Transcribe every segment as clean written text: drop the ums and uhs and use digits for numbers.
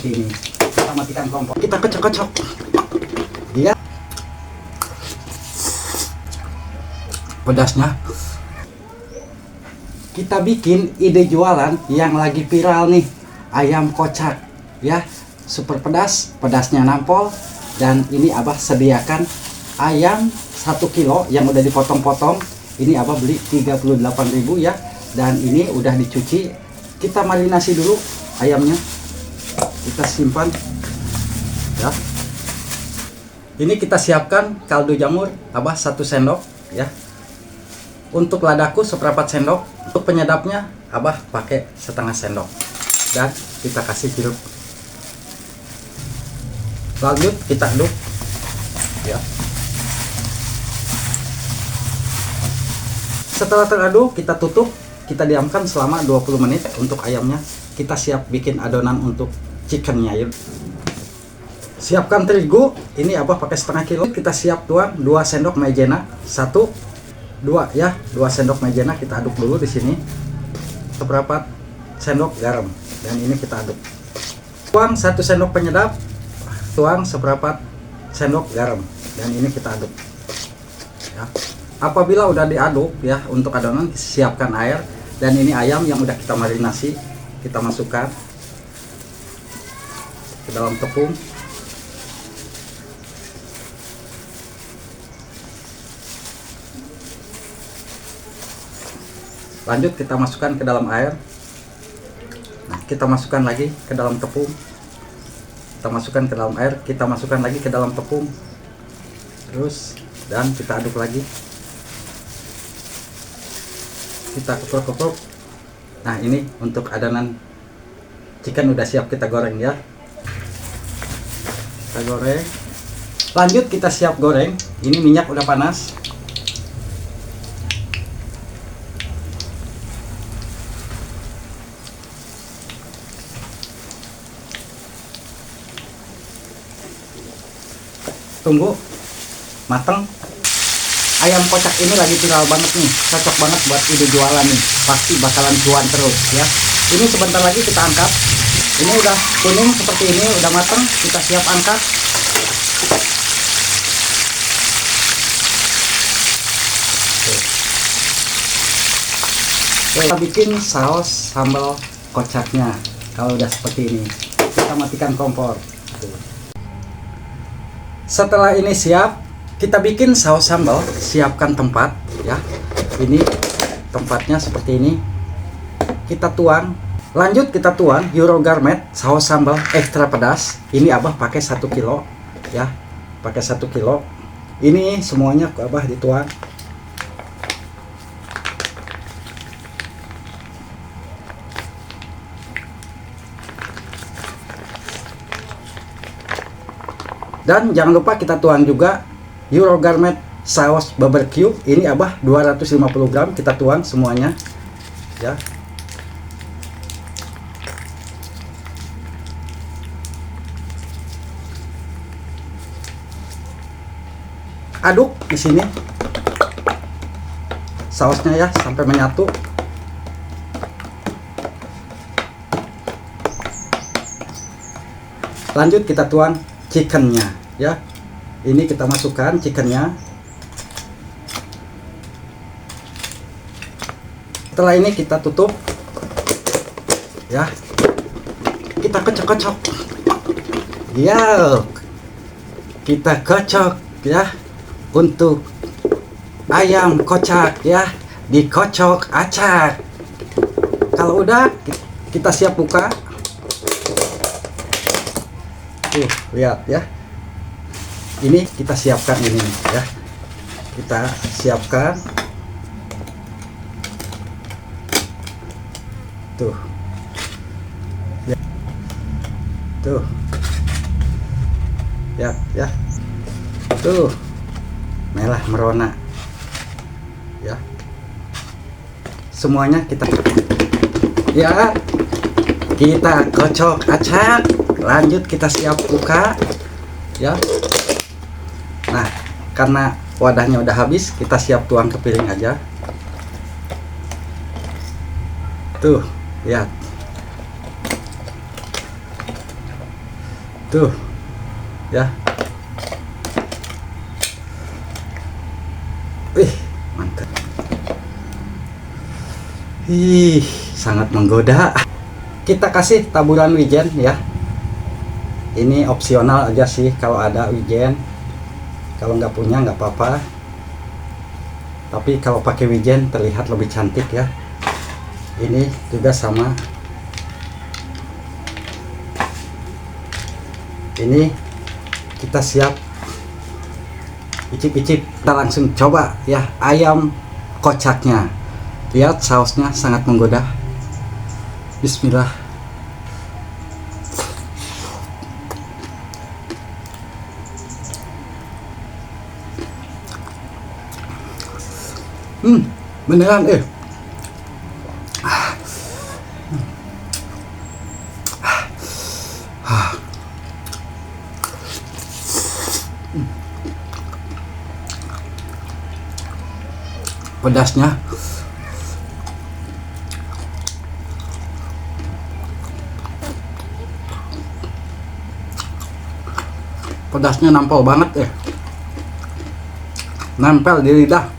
seperti ini. Kita matikan kompor, kita kocok-kocok ya. Pedasnya kita bikin ide jualan yang lagi viral nih, ayam kocak ya, super pedas, pedasnya nampol. Dan ini Abah sediakan ayam 1 kilo yang udah dipotong-potong. Ini Abah beli 38.000 ya. Dan ini udah dicuci. Kita marinasi dulu ayamnya. Kita simpan ya. Ini kita siapkan kaldu jamur Abah 1 sendok ya. Untuk ladaku seperempat sendok. Untuk penyedapnya Abah pakai setengah sendok. Dan kita kasih sirup. Lanjut kita aduk ya. Setelah teraduk kita tutup, kita diamkan selama 20 menit untuk ayamnya. Kita siap bikin adonan untuk chickennya ya. Siapkan terigu, ini Abah pakai setengah kilo. Kita siap tuang 2 sendok maizena, 2 ya, 2 sendok maizena kita aduk dulu di sini. Seperempat sendok garam dan ini kita aduk. Tuang 1 sendok penyedap, tuang seperempat sendok garam dan ini kita aduk ya. Apabila udah diaduk ya, untuk adonan siapkan air. Dan ini ayam yang udah kita marinasi, kita masukkan ke dalam tepung. Lanjut kita masukkan ke dalam air. Nah, kita masukkan lagi ke dalam tepung. Kita masukkan ke dalam air, kita masukkan lagi ke dalam tepung. Terus dan kita aduk lagi. Kita keprok-keprok. Nah, ini untuk adonan chicken udah siap kita goreng ya. Kita goreng. Lanjut kita siap goreng. Ini minyak udah panas. Tunggu mateng. Ayam kocak ini lagi viral banget nih, cocok banget buat ide jualan nih, pasti bakalan cuan terus ya. Ini sebentar lagi kita angkat. Ini udah kuning seperti ini, udah mateng, kita siap angkat. Kita bikin saus sambal kocaknya. Kalau udah seperti ini, kita matikan kompor. Setelah ini siap, kita bikin saus sambal. Siapkan tempat ya. Ini tempatnya seperti ini. Kita tuang. Lanjut kita tuang Eurogourmet saus sambal ekstra pedas. Ini Abah pakai 1 kilo ya. Pakai 1 kilo. Ini semuanya Abah dituang. Dan jangan lupa kita tuang juga Eurogourmet saus barbecue. Ini Abah 250 gram, kita tuang semuanya ya. Aduk di sini sausnya ya sampai menyatu. Lanjut kita tuang chickennya ya. Ini kita masukkan chickennya. Setelah ini kita tutup ya. Kita kocok-kocok ya. Kita kocok ya. Untuk ayam kocak ya, dikocok acak. Kalau udah kita siap buka. Lihat ya. Ini kita siapkan ini ya. Kita siapkan. Tuh. Ya. Tuh. Ya. Tuh. Merah merona. Ya. Semuanya kita ya. Kita kocok acak. Lanjut kita siap buka ya. Nah, karena wadahnya udah habis, kita siap tuang ke piring aja. Tuh, lihat. tuh ya. Mantap. Sangat menggoda. Kita kasih taburan wijen ya. Ini opsional aja sih kalau ada wijen. Kalau nggak punya nggak apa-apa. Tapi kalau pakai wijen terlihat lebih cantik ya. Ini juga sama. Ini kita siap icip-icip. Kita langsung coba ya ayam kocaknya. Lihat sausnya sangat menggoda. Bismillah. Beneran pedasnya nampol banget nempel di lidah.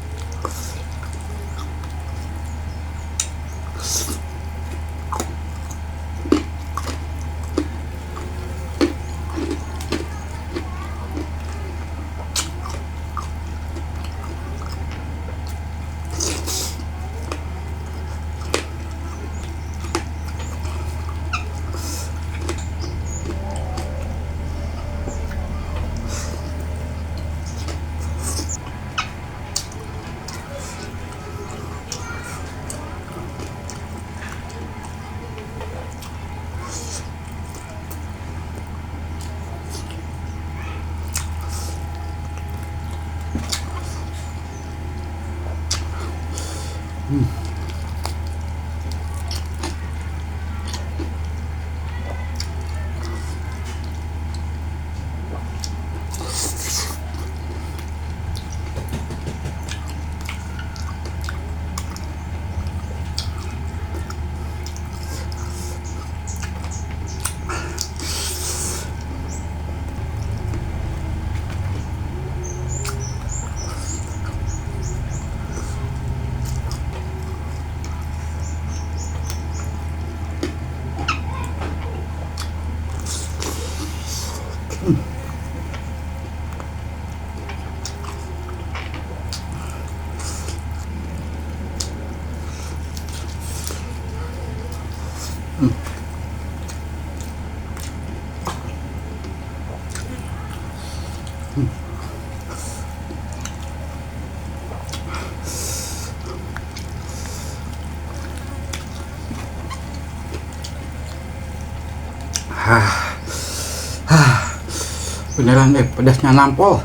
Beneran pedasnya nampol.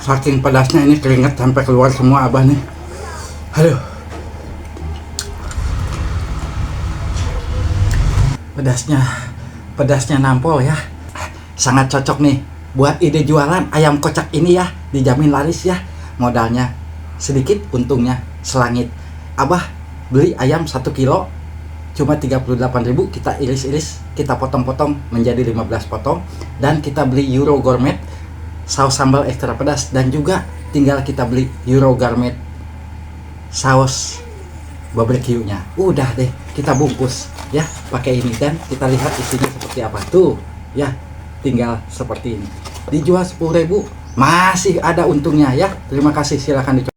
Saking pedasnya ini keringat sampai keluar semua abah nih. Aduh. Pedasnya nampol ya. Sangat cocok nih buat ide jualan ayam kocak ini ya. Dijamin laris ya. Modalnya sedikit, untungnya selangit. Abah beli ayam 1 kilo cuma 38.000, kita iris-iris, kita potong-potong menjadi 15 potong, dan kita beli Euro Gourmet saus sambal ekstra pedas, dan juga tinggal kita beli Euro Gourmet saus barbecue-nya. Udah deh, kita bungkus ya pakai ini, dan kita lihat isinya seperti apa tuh ya. tinggal seperti ini. Dijual 10.000 masih ada untungnya ya. Terima kasih, silahkan dicoba.